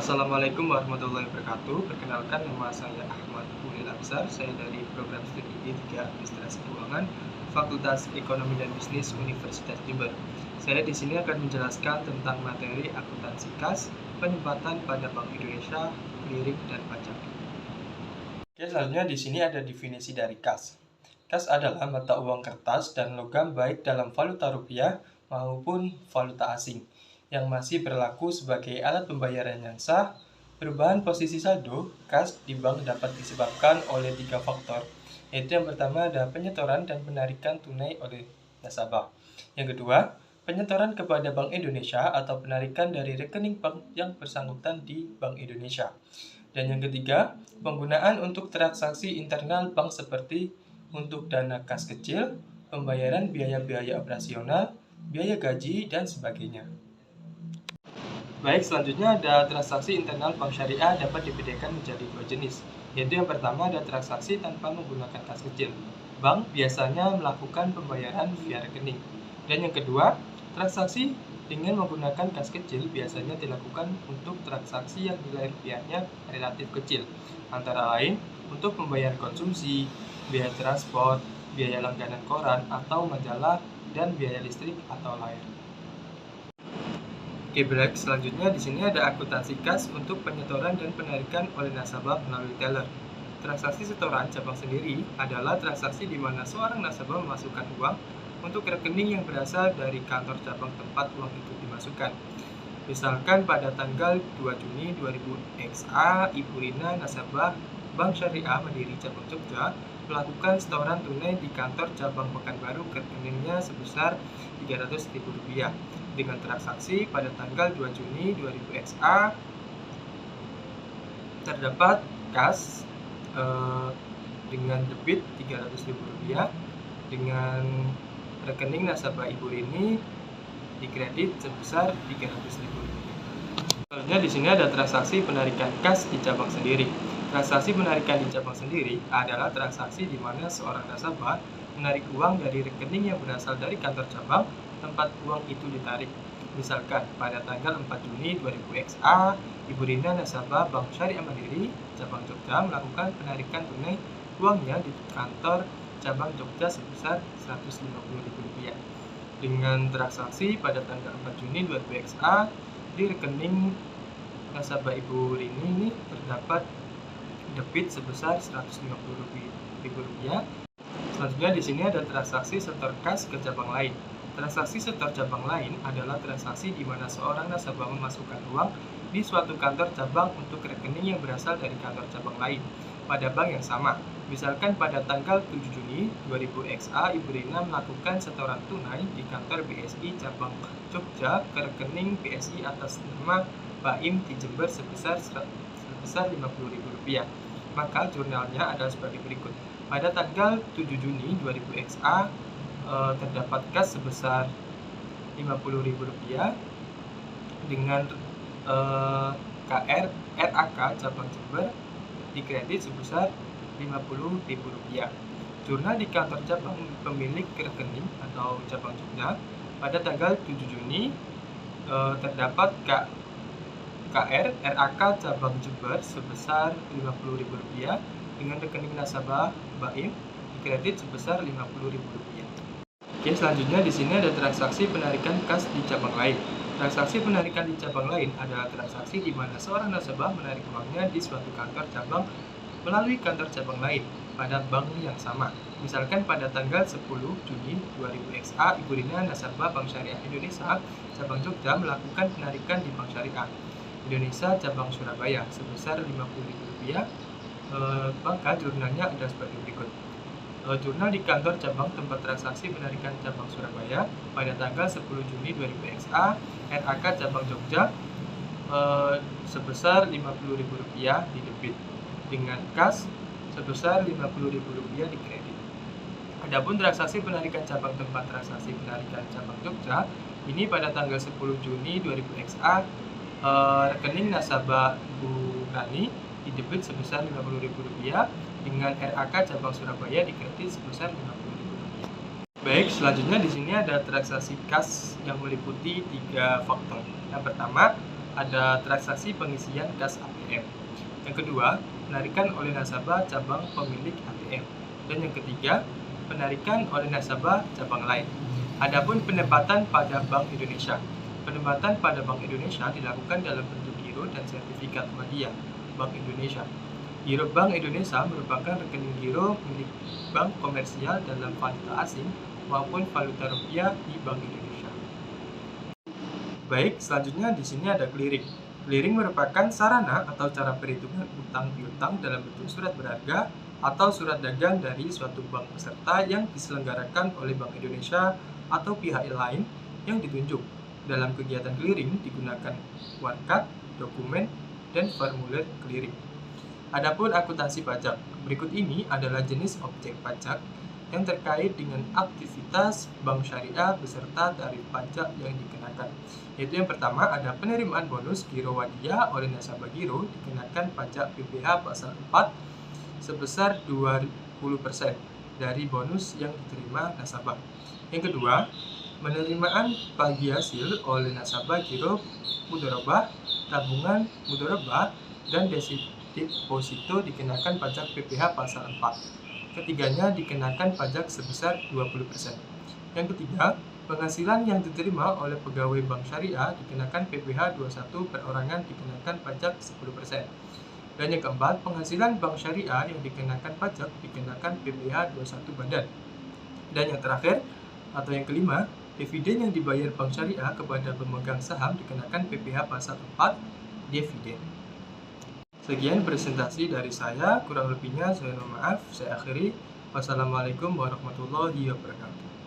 Assalamualaikum warahmatullahi wabarakatuh. Perkenalkan, nama saya Ahmad Ulil Absar. Saya dari program studi D3 Administrasi Keuangan, Fakultas Ekonomi dan Bisnis Universitas Jember. Saya di sini akan menjelaskan tentang materi akuntansi kas, penempatan pada Bank Indonesia, clearing dan pajak. Oke, selanjutnya di sini ada definisi dari kas. Kas adalah mata uang kertas dan logam baik dalam valuta rupiah maupun valuta asing yang masih berlaku sebagai alat pembayaran yang sah. Perubahan posisi saldo kas di bank dapat disebabkan oleh 3 faktor, yaitu yang pertama ada penyetoran dan penarikan tunai oleh nasabah. Yang kedua, penyetoran kepada Bank Indonesia atau penarikan dari rekening bank yang bersangkutan di Bank Indonesia. Dan yang ketiga, penggunaan untuk transaksi internal bank seperti untuk dana kas kecil, pembayaran biaya-biaya operasional, biaya gaji, dan sebagainya. Baik, selanjutnya ada transaksi internal bank syariah dapat dibedakan menjadi 2 jenis, yaitu yang pertama ada transaksi tanpa menggunakan kas kecil. Bank biasanya melakukan pembayaran via rekening. Dan yang kedua, transaksi dengan menggunakan kas kecil biasanya dilakukan untuk transaksi yang nilai rupiahnya relatif kecil, antara lain untuk membayar konsumsi, biaya transport, biaya langganan koran atau majalah, dan biaya listrik atau layar. Oke, baik. Selanjutnya di sini ada akuntansi kas untuk penyetoran dan penarikan oleh nasabah melalui teller. Transaksi setoran cabang sendiri adalah transaksi di mana seorang nasabah memasukkan uang untuk rekening yang berasal dari kantor cabang tempat uang itu dimasukkan. Misalkan pada tanggal 2 Juni 2000 XA, Ibu Rina, nasabah Bank Syariah Mandiri Cabang Jogja, melakukan setoran tunai di kantor cabang Pekanbaru ke rekeningnya sebesar Rp300.000. Dengan transaksi pada tanggal 2 Juni 2000 XA terdapat kas dengan debit Rp300.000 dengan rekening nasabah Ibu Rini dikredit sebesar Rp300.000. Selanjutnya di sini ada transaksi penarikan kas di cabang sendiri. Transaksi penarikan di cabang sendiri adalah transaksi di mana seorang nasabah menarik uang dari rekening yang berasal dari kantor cabang tempat uang itu ditarik. Misalkan pada tanggal 4 Juni 2000 XA, Ibu Rina nasabah Bank Syariah Mandiri Cabang Jogja melakukan penarikan tunai uangnya di kantor cabang Jogja sebesar Rp150.000. Dengan transaksi pada tanggal 4 Juni 2000 XA, di rekening nasabah Ibu Rini ini terdapat debit sebesar Rp150.000. Selanjutnya di sini ada transaksi setor kas ke cabang lain. Transaksi setor cabang lain adalah transaksi di mana seorang nasabah memasukkan uang di suatu kantor cabang untuk rekening yang berasal dari kantor cabang lain pada bank yang sama. Misalkan pada tanggal 7 Juni 2000 XA, Ibu Rina melakukan setoran tunai di kantor BSI Cabang Jogja ke rekening BSI atas nama Baim di Jember sebesar Rp50.000. Maka jurnalnya adalah sebagai berikut. Pada tanggal 7 Juni 2000 XA terdapat kas sebesar Rp50.000 dengan RAK Cabang Jember dikredit sebesar Rp50.000. Jurnal di kantor cabang pemilik rekening atau cabang Jogja pada tanggal 7 Juni terdapat RAK Cabang Jember sebesar Rp50.000 dengan rekening nasabah Baim dikredit sebesar Rp50.000. Oke, selanjutnya di sini ada transaksi penarikan kas di cabang lain. Transaksi penarikan di cabang lain adalah transaksi di mana seorang nasabah menarik uangnya di suatu kantor cabang melalui kantor cabang lain pada bank yang sama. Misalkan pada tanggal 10 Juni 2000 XA, Ibu Rina nasabah Bank Syariah Indonesia Cabang Jogja melakukan penarikan di Bank Syariah Indonesia Cabang Surabaya sebesar Rp50.000. Maka jurnalnya ada sebagai berikut. Jurnal di kantor cabang tempat transaksi penarikan cabang Surabaya pada tanggal 10 Juni 2000 XA, RAK Cabang Jogja sebesar Rp50.000 di debit dengan kas sebesar Rp50.000 di kredit. Adapun transaksi penarikan cabang tempat transaksi penarikan cabang Jogja ini pada tanggal 10 Juni 2000 XA, rekening nasabah Bu Rani di debit sebesar Rp50.000 dengan RAK Cabang Surabaya dikredit sebesar Rp50.000. Baik, selanjutnya di sini ada transaksi kas yang meliputi 3 faktor. Yang pertama ada transaksi pengisian kas ATM. Yang kedua, penarikan oleh nasabah cabang pemilik ATM. Dan yang ketiga, penarikan oleh nasabah cabang lain. Adapun penempatan pada Bank Indonesia. Penempatan pada Bank Indonesia dilakukan dalam bentuk giro dan sertifikat hadiah Bank Indonesia. Giro Bank Indonesia merupakan rekening giro milik bank komersial dalam valuta asing maupun valuta rupiah di Bank Indonesia. Baik, selanjutnya di sini ada clearing. Clearing merupakan sarana atau cara perhitungan utang piutang dalam bentuk surat berharga atau surat dagang dari suatu bank peserta yang diselenggarakan oleh Bank Indonesia atau pihak lain yang ditunjuk. Dalam kegiatan clearing digunakan warkat, dokumen, dan formulir clearing. Adapun akuntansi pajak, berikut ini adalah jenis objek pajak yang terkait dengan aktivitas bank syariah beserta tarif pajak yang dikenakan. Yaitu yang pertama ada penerimaan bonus giro hadiah oleh nasabah giro dikenakan pajak PPh pasal 4 sebesar 20% dari bonus yang diterima nasabah. Yang kedua, penerimaan pagi hasil oleh nasabah giro mudharabah, tabungan mudharabah, dan deposito dikenakan pajak PPh pasal 4. Ketiganya dikenakan pajak sebesar 20%. Yang ketiga, penghasilan yang diterima oleh pegawai bank syariah dikenakan PPh 21 perorangan dikenakan pajak 10%. Dan yang keempat, penghasilan bank syariah yang dikenakan pajak dikenakan PPh 21 badan. Dan yang terakhir atau yang kelima, dividen yang dibayar bank syariah kepada pemegang saham dikenakan PPh pasal 4 dividen. Sekian presentasi dari saya, kurang lebihnya saya mohon maaf. Saya akhiri. Wassalamualaikum warahmatullahi wabarakatuh.